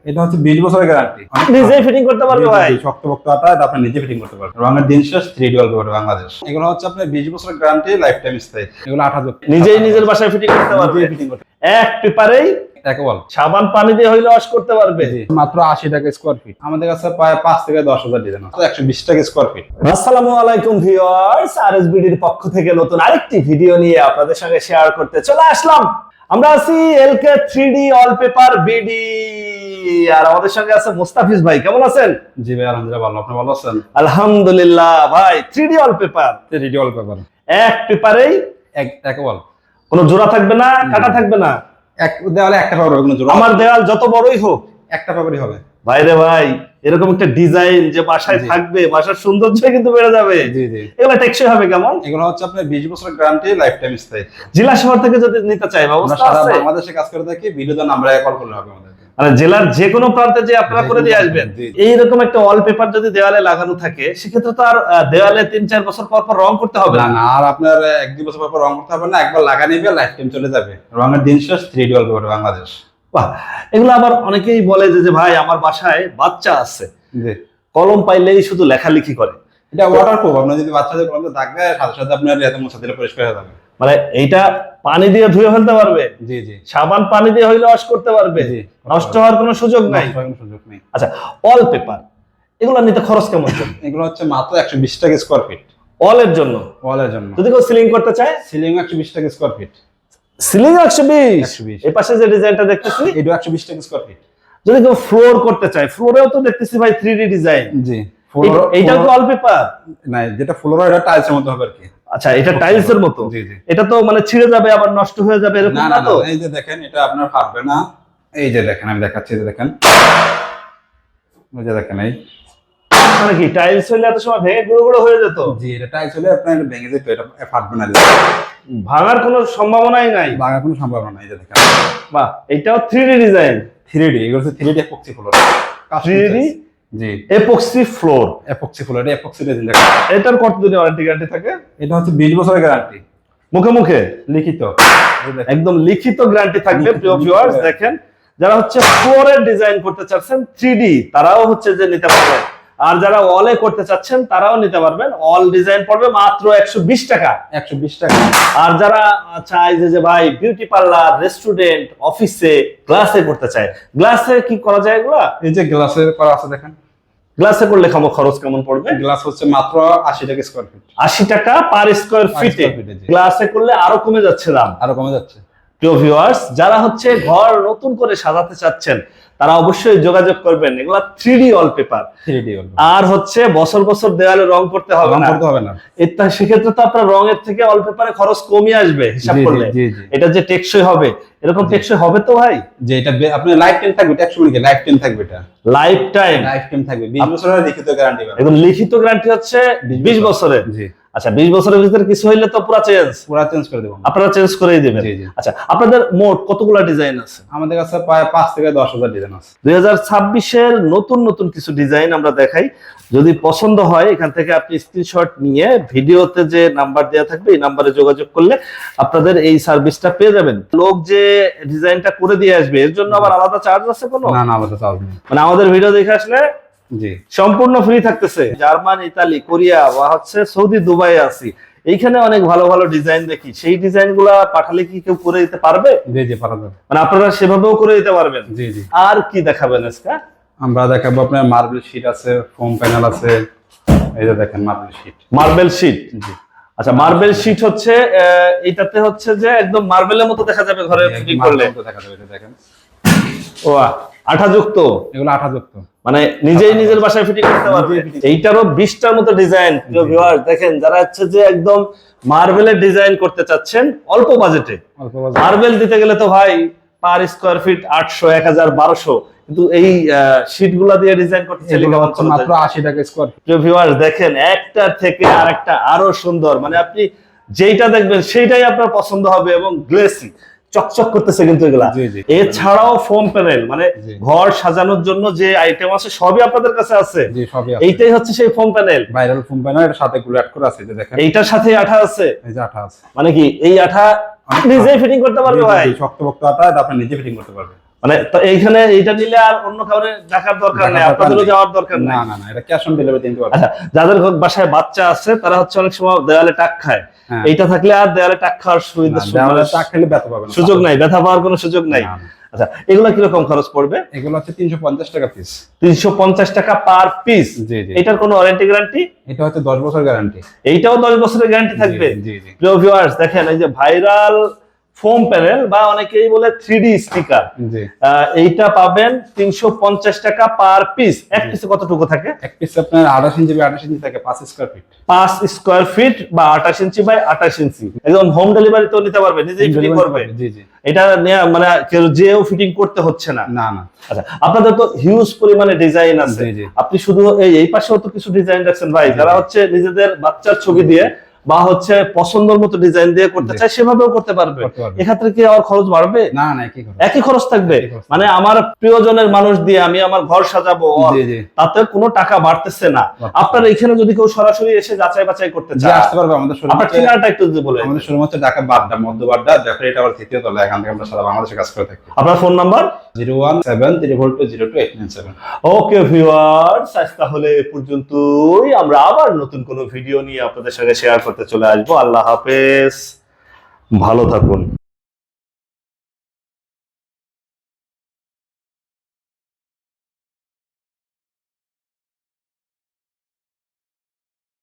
এটা হচ্ছে 20 বছরের গ্যারান্টি। নিজেই ফিটিং করতে পারবে ভাই? শক্তপোক্ত আটা, এটা আপনি নিজে ফিটিং করতে পারবেন। রঙের দিন শেষ 3D ওয়ালপেপার বাংলাদেশ। এগুলো হচ্ছে আপনার 20 বছরের গ্যারান্টি, লাইফ টাইম স্থায়ী। এগুলো আঠা যুক্ত। নিজেই নিজের বাসায় ফিটিং করতে পারবে? ফিটিং করতে এক পেপারেই এক ওয়াল। সাবান পানি দিয়ে হইলে ওয়াশ করতে পারবে। মাত্র 80 টাকা স্কয়ার ফিট। আমাদের কাছে প্রায় 5 থেকে 10,000 ডিজাইন আছে। 120 টাকা স্কয়ার ফিট। আসসালামু আলাইকুম ভিউয়ার্স, আরএসবিডির পক্ষ থেকে নতুন আরেকটি ভিডিও নিয়ে আপনাদের সঙ্গে শেয়ার করতে চলে আসলাম। আমরা আছি এলকে 3D ওয়ালপেপার বিডি, আর আমাদের সঙ্গে আছে মুস্তাফিজ ভাই। কেমন আছেন? জি ভাই, আলহামদুলিল্লাহ ভালো। আপনি ভালো আছেন? আলহামদুলিল্লাহ ভাই। 3D ওয়ালপেপার, 3D ওয়ালপেপার এক পেপারেই এক ওয়াল। কোনো জোড়া থাকবে না, কাটা থাকবে না। এক দেওয়ালে একটা পেপার হবে, কোনো জোড়া। আমার দেওয়াল যত বড়ই হোক একটা পেপারই হবে। ভাইরে ভাই, এরকম একটা ডিজাইন যে বাসায় থাকবে, বাসার সৌন্দর্য কিন্তু বেড়ে যাবে। জি জি। এগুলো টেকসই হবে কেমন? এগুলো হচ্ছে আপনার 20 বছরের গ্যারান্টি, লাইফ টাইম স্থায়ী। জেলা শহর থেকে যদি নিতে চাই ব্যবস্থা সারা আছে? বাংলাদেশে কাজ করে থাকি। ভিডিওতে নাম্বারে কল করলে হবে আমাদের। মানে জেলার যে কোনো প্রান্তে যে আপনারা করে দিয়ে আসবেন। জি। এইরকম একটা ওয়ালপেপার যদি দেওয়ালে লাগানো থাকে, সেক্ষেত্রে তো আর দেওয়ালে 3-4 বছর পর পর রং করতে হবে না না। না, আর আপনার 1-2 বছর পর রং করতে হবে না। একবার লাগা নিবে, লাইফ টাইম চলে যাবে। রঙের দিন শেষ 3D ওয়ালপেপার বাংলাদেশ। বাহ, এগুলো আবার অনেকেই বলে যে ভাই আমার বাসায় বাচ্চা আছে, জি। কলম পাইলেই শুধু লেখালেখি করে। এটা ওয়াটারপ্রুফ। আপনি যদি বাচ্চাদের কলমে দাগ দেয়, সাথে সাথে আপনার এতে মুছে দিলে পরিষ্কার হয়ে যাবে। মানে এইটা পানি দিয়ে ধুয়ে ফেলতে পারবে? জি জি। সাবান পানি দিয়ে হইলে ওয়াশ করতে পারবে? জি। নষ্ট হওয়ার কোনো সুযোগ নাই। নষ্ট হওয়ার কোনো সুযোগ নেই। আচ্ছা, ওয়ালপেপার এগুলো নিতে খরচ কেমন পড়বে? এগুলো হচ্ছে মাত্র 120 টাকা স্কয়ার ফিট। ওয়ালের জন্য? ওয়ালের জন্য। যদি কেউ সিলিং করতে চায়? সিলিং 120 টাকা স্কয়ার ফিট। সিলিং 120? 120। এই পাশে যে ডিজাইনটা দেখতেছি এটা 120 টাকা স্কয়ার ফিট। যদি কেউ ফ্লোর করতে চায়, ফ্লোরেও তো দেখতেছি ভাই 3D ডিজাইন। জি। এইটাও কি ওয়ালপেপার? না, যেটা ফ্লোর এটা টাইলসের মতো হবে আর কি। আচ্ছা, এটা টাইলস এর মতো? জি জি। এটা তো মানে ছিঁড়ে যাবে আবার নষ্ট হয়ে যাবে এরকম না না না তো? এই যে দেখেন, এটা আপনার ফাটবে না। এই যে দেখেন, আমি দেখাচ্ছি। এই যে দেখেন, এই যে দেখেন, এই মানে কি টাইলস হইলে এত সময় ভেঙে গুঁড়ো গুঁড়ো হয়ে যেত? জি, এটা টাইলস হলে আপনার ভেঙে যেত, এটা ফাটবে না। ভাঙার কোনো সম্ভাবনাই নাই? ভাঙার কোনো সম্ভাবনা নাই। এই যে দেখেন। বাহ, এটাও 3D ডিজাইন। 3D, এগুলো হচ্ছে 3D এপক্সি ফ্লোর। 3D জি। Epoxy floor. এপক্সি ফ্লোর, এটা এপক্সি রেজিন দেখেন। এটার কতদিনের ওয়ারেন্টি গ্যারান্টি থাকে? এটা হচ্ছে 20 বছরের গ্যারান্টি, মুখে মুখে লিখিত। এই দেখেন। একদম লিখিত গ্যারান্টি থাকবে। লিখিত, প্রিয় ভিউয়ার্স দেখেন, যারা হচ্ছে ফ্লোরের ডিজাইন করতে চাচ্ছেন 3D, তারাও হচ্ছে যে নিতে পারবেন। আর যারা ওয়ালে করতে চাচ্ছেন তারাও নিতে পারবেন। অল ডিজাইন পড়বে মাত্র 120 টাকা। 120 টাকা। আর যারা চায় যে ভাই বিউটি পার্লার, রেস্টুরেন্ট, অফিসে গ্লাসে করতে চায়, গ্লাসে কি করা যায় এগুলা? এই যে গ্লাসের করা আছে দেখেন। গ্লাসে করলে খরচ কেমন পড়বে? গ্লাস হচ্ছে মাত্র 80 টাকা স্কয়ার ফিট। 80 টাকা পার স্কয়ার ফিটে। জি। গ্লাসে করলে আরো কমে যাচ্ছে দাম। আরো কমে যাচ্ছে। প্রিয় ভিউয়ার্স, যারা হচ্ছে ঘর নতুন করে সাজাতে চাচ্ছেন তারা অবশ্যই যোগাযোগ করবেন। এগুলা 3D ওয়ালপেপার। 3D wallpaper. আর হচ্ছে বছর বছর দেওয়ালে রং করতে হবে রং না। করতে হবে না। এটা সেক্ষেত্রে তো আপনার রঙের থেকে ওয়ালপেপারে খরচ কমই আসবে হিসাব জি, জি, করলে। জি, জি। এটা যে টেকসই হবে, এরকম টেকসই হবে তো ভাই? যে এটা আপনি লাইফ টাইম থাকবে, এটা 100 মিনিট লাইফ টাইম থাকবে। এটা লাইফ টাইম? লাইফ টাইম থাকবে। 20 বছরের লিখিত গ্যারান্টি পাবেন। একদম লিখিত গ্যারান্টি হচ্ছে 20 বছরের। জি। আচ্ছা, 20 বছরের ভিতরে কিছু হইলে তো পুরো চেঞ্জ? পুরো চেঞ্জ করে দেব। আপনারা চেঞ্জ করেই দিবেন? জি, জি। আচ্ছা, আপনাদের মোট কতগুলা ডিজাইন আছে? আমাদের কাছে প্রায় 5 থেকে 10,000 ডিজাইন আছে। 2026 এর নতুন নতুন কিছু ডিজাইন আমরা দেখাই। যদি পছন্দ হয় এখান থেকে আপনি স্ক্রিনশট নিয়ে ভিডিওতে যে নাম্বার দেওয়া থাকবে এই নাম্বারে যোগাযোগ করলে আপনাদের এই সার্ভিসটা পেয়ে যাবেন। লোক যে ডিজাইনটা করে দিয়ে আসবে এর জন্য আবার আলাদা চার্জ আছে কোনো? না না, আমাদের চার্জ নেই। মানে আমাদের ভিডিও দেখে আসলে জি। সম্পূর্ণ ফ্রি থাকতেছে। জার্মান, ইতালি, কোরিয়া বা হচ্ছে সৌদি, দুবাই আছি, এইখানে অনেক ভালো ভালো ডিজাইন দেখি। সেই ডিজাইন গুলা পাঠালে কি কেউ করে দিতে পারবে? জি জি, পারা যাবে। মানে আপনারা সেভাবেও করে দিতে পারবেন? জি জি। আর কি দেখাবেন আজকে? আমরা দেখাবো আপনার মার্বেল শীট আছে, ফোম প্যানেল আছে। এই যে দেখেন মার্বেল শীট। Marble sheet? জি। আচ্ছা, মার্বেল শীট হচ্ছে এটাতে হচ্ছে যে একদম মার্বেলের মতো দেখা যাবে ঘরে ফিটিং করলে? দেখা যাবে। এটা দেখেন। ও আঠাযুক্ত? এগুলো আঠা যুক্ত। মানে নিজেই নিজের বাসায় ফিটিং করতে পারবে? এইটারও 20টার মতো ডিজাইন। প্রিয় ভিউয়ার্স দেখেন, যারা হচ্ছে যে একদম মার্বেলের ডিজাইন করতে চাচ্ছেন অল্প বাজেটে। অল্প বাজেট। মার্বেল দিতে গেলে তো ভাই পার স্কয়ার ফিট 800, 1000, 1200, কিন্তু এই শীট গুলা দিয়ে ডিজাইন করতে চাইলে এগুলো কেমন হচ্ছে খরচ মাত্র আসবে? 80 টাকা স্কয়ার ফিট। প্রিয় ভিউয়ার্স দেখেন, একটার থেকে আরেকটা আরো সুন্দর। মানে আপনি যেইটা দেখবেন সেইটাই আপনার পছন্দ হবে এবং গ্লেসি চকচক করতেছে কিন্তু এগুলা। জি, জি। এছাড়াও ফোম প্যানেল, মানে জি। ঘর সাজানোর জন্য যে আইটেম আছে সবই আপনাদের কাছে আছে? জি, সবই আছে। এইটাই হচ্ছে সেই foam panel. Viral foam panel, এর সাথে গুলো অ্যাড করা আছে। যে দেখেন, এইটার সাথে আঠা আছে? এই যে আঠা আছে। মানে কি এই আঠা নিজেই ফিটিং করতে পারবে ভাই? শক্তপোক্ত আটা, এটা আপনি নিজে ফিটিং করতে পারবেন। মানে তো এইখানে এইটা নিলে আর অন্য কাউরে দেখার দরকার নেই, আপনাদেরও যাওয়ার দরকার নেই। না না না, এটা ক্যাশ অন ডেলিভারি দিতে পারবেন। আচ্ছা, যাদের বাসায় বাচ্চা আছে তারা হচ্ছে অনেক সময় দেওয়ালে টাক খায়, হ্যাঁ। এইটা থাকলে আর দেওয়ালে টাক খাওয়ার সুবিধা দেওয়ালে টাক খেলে ব্যথা পাবেন, সুযোগ নাই, ব্যথা পাওয়ার কোনো সুযোগ নাই। না, না। আচ্ছা, এগুলো কিরকম খরচ পড়বে? এগুলো হচ্ছে 350 টাকা পিস। 350 টাকা পার পিস। জি জি। এটার কোনো ওয়ারেন্টি গ্যারান্টি? এটা হচ্ছে 10 বছর গ্যারান্টি। এইটাও 10 বছরের গ্যারান্টি থাকবে। জি জি। প্রিয় ভিউয়ার্স, দেখেন এই যে ভাইরাল ফোম প্যানেল বা অনেকেই বলে 3D স্টিকার, জি। এইটা পাবেন 350 টাকা পার পিস। এক পিসে কতটুকু থাকে? এক পিস আপনার 28 ইঞ্চি বাই 28 ইঞ্চি থাকে, 5 স্কয়ার ফিট। 5 স্কয়ার ফিট বা 28 ইঞ্চি বাই 28 ইঞ্চি। একদম হোম ডেলিভারি তো নিতে পারবে, নিজেই ফিটিং করবে। জি জি। এটা নিয়ে মানে কেউ যেও ফিটিং করতে হচ্ছে না। না না। আচ্ছা, আপনাদের তো হিউজ পরিমাণে ডিজাইন আছে। জি, জি। আপনি শুধু এই পাশেও তো কিছু ডিজাইন রাখছেন ভাই, যারা হচ্ছে নিজেদের বাচ্চার ছবি দিয়ে বা হচ্ছে পছন্দের মতো ডিজাইন দিয়ে করতে চায়, সেভাবেও করতে পারবে। এক্ষেত্রে কি আর খরচ বাড়বে? না না, একই খরচ। একই খরচ থাকবে। একই খরচ। মানে আমার প্রিয়জনের মানুষ দিয়ে আমি আমার ঘর সাজাবো, জি, জি। তাতে কোনো টাকা বাড়তেছে না। আপনার এখানে যদি কেউ সরাসরি এসে যাচাই বাছাই করতে জি, চায়, আসতে পারবে। আমাদের শোরুম আপনার ঠিকানাটা একটু যদি বলেন। আমাদের শোরুম হচ্ছে ঢাকা বাড্ডা, মধ্য বাড্ডা, জাফরি টাওয়ার 3য় তলা। এখান থেকে আমরা সারা বাংলাদেশে কাজ করে থাকি। আপনার ফোন নাম্বার? 01732022897। ওকে ভিউয়ার্স, আজ তাহলে এ পর্যন্তই। আমরা আবার নতুন কোনো ভিডিও নিয়ে আপনাদের সঙ্গে শেয়ার করতে চলে আসবো। আল্লাহ হাফেজ, ভালো থাকুন।